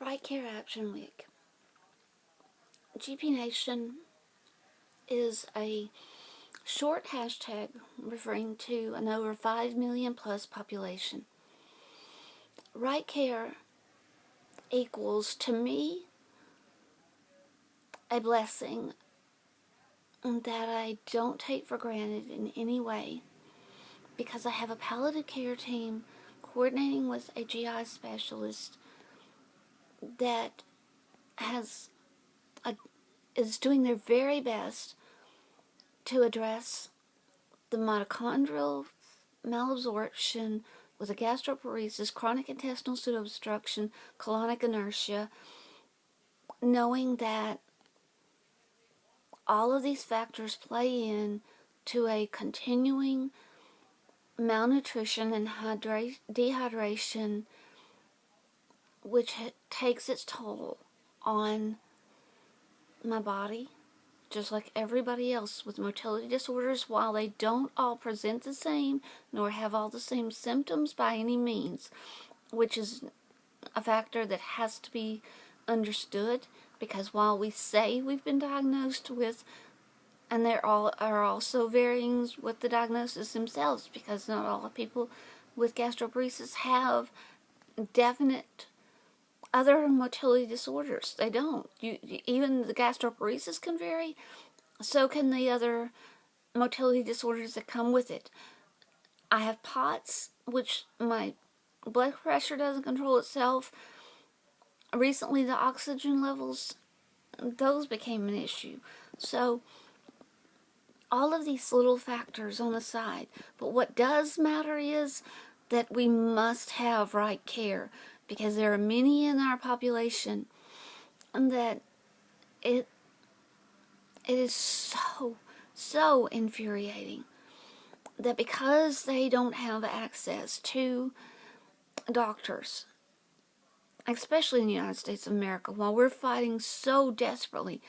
Right Care Action Week. GP Nation is a short hashtag referring to an over 5 million plus population. Right Care equals, to me, a blessing that I don't take for granted in any way, because I have a palliative care team coordinating with a GI specialist that is doing their very best to address the mitochondrial malabsorption with a gastroparesis, chronic intestinal pseudoobstruction, colonic inertia, knowing that all of these factors play in to a continuing malnutrition and dehydration, which takes its toll on my body, just like everybody else with motility disorders. While they don't all present the same, nor have all the same symptoms by any means, which is a factor that has to be understood, because while we say we've been diagnosed with, and there are also varyings with the diagnosis themselves, because not all people with gastroparesis have definite other motility disorders. They don't. Even the gastroparesis can vary, so can the other motility disorders that come with it. I have POTS, which my blood pressure doesn't control itself. Recently, the oxygen levels, those became an issue. So, all of these little factors on the side. But what does matter is that we must have right care, because there are many in our population, and that it is so infuriating that because they don't have access to doctors, especially in the United States of America, while we're fighting so desperately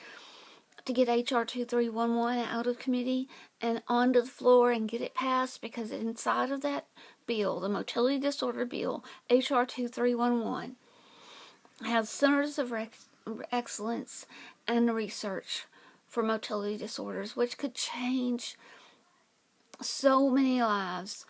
to get H.R. 2311 out of committee and onto the floor and get it passed, because inside of that bill, the motility disorder bill, H.R. 2311, has centers of excellence and research for motility disorders, which could change so many lives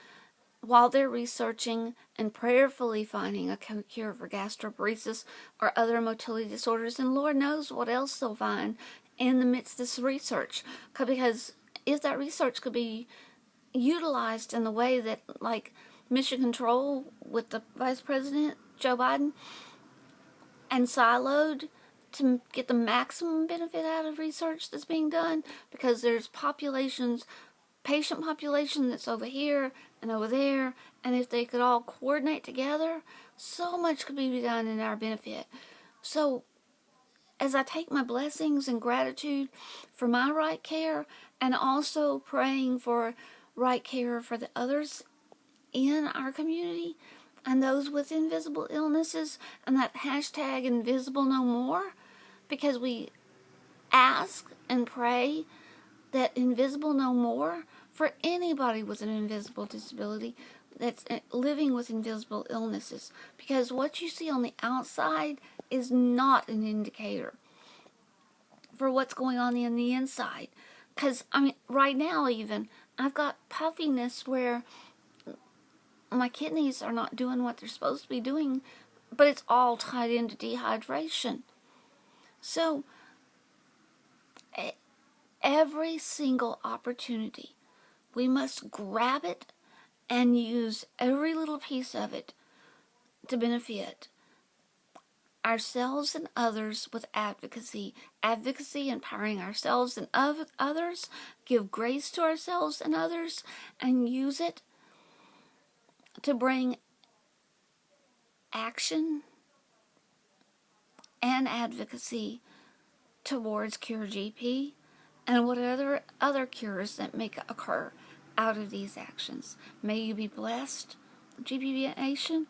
while they're researching and prayerfully finding a cure for gastroparesis or other motility disorders. And Lord knows what else they'll find in the midst of this research, because if that research could be utilized in the way that, like Mission Control with the Vice President Joe Biden, and siloed to get the maximum benefit out of research that's being done, because there's patient population that's over here and over there, and if they could all coordinate together, so much could be done in our benefit. So, as I take my blessings and gratitude for my right care, and also praying for right care for the others in our community and those with invisible illnesses, and that hashtag invisible no more, because we ask and pray that invisible no more for anybody with an invisible disability that's living with invisible illnesses, because what you see on the outside is not an indicator for what's going on in the inside. Because, right now even, I've got puffiness where my kidneys are not doing what they're supposed to be doing, but it's all tied into dehydration. So, every single opportunity, we must grab it and use every little piece of it to benefit ourselves and others with advocacy. Advocacy, empowering ourselves and others, give grace to ourselves and others, and use it to bring action and advocacy towards Cure GP and whatever other cures that may occur out of these actions. May you be blessed, GP Nation,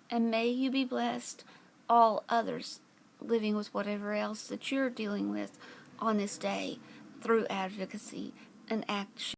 and may you be blessed, all others living with whatever else that you're dealing with on this day, through advocacy and action.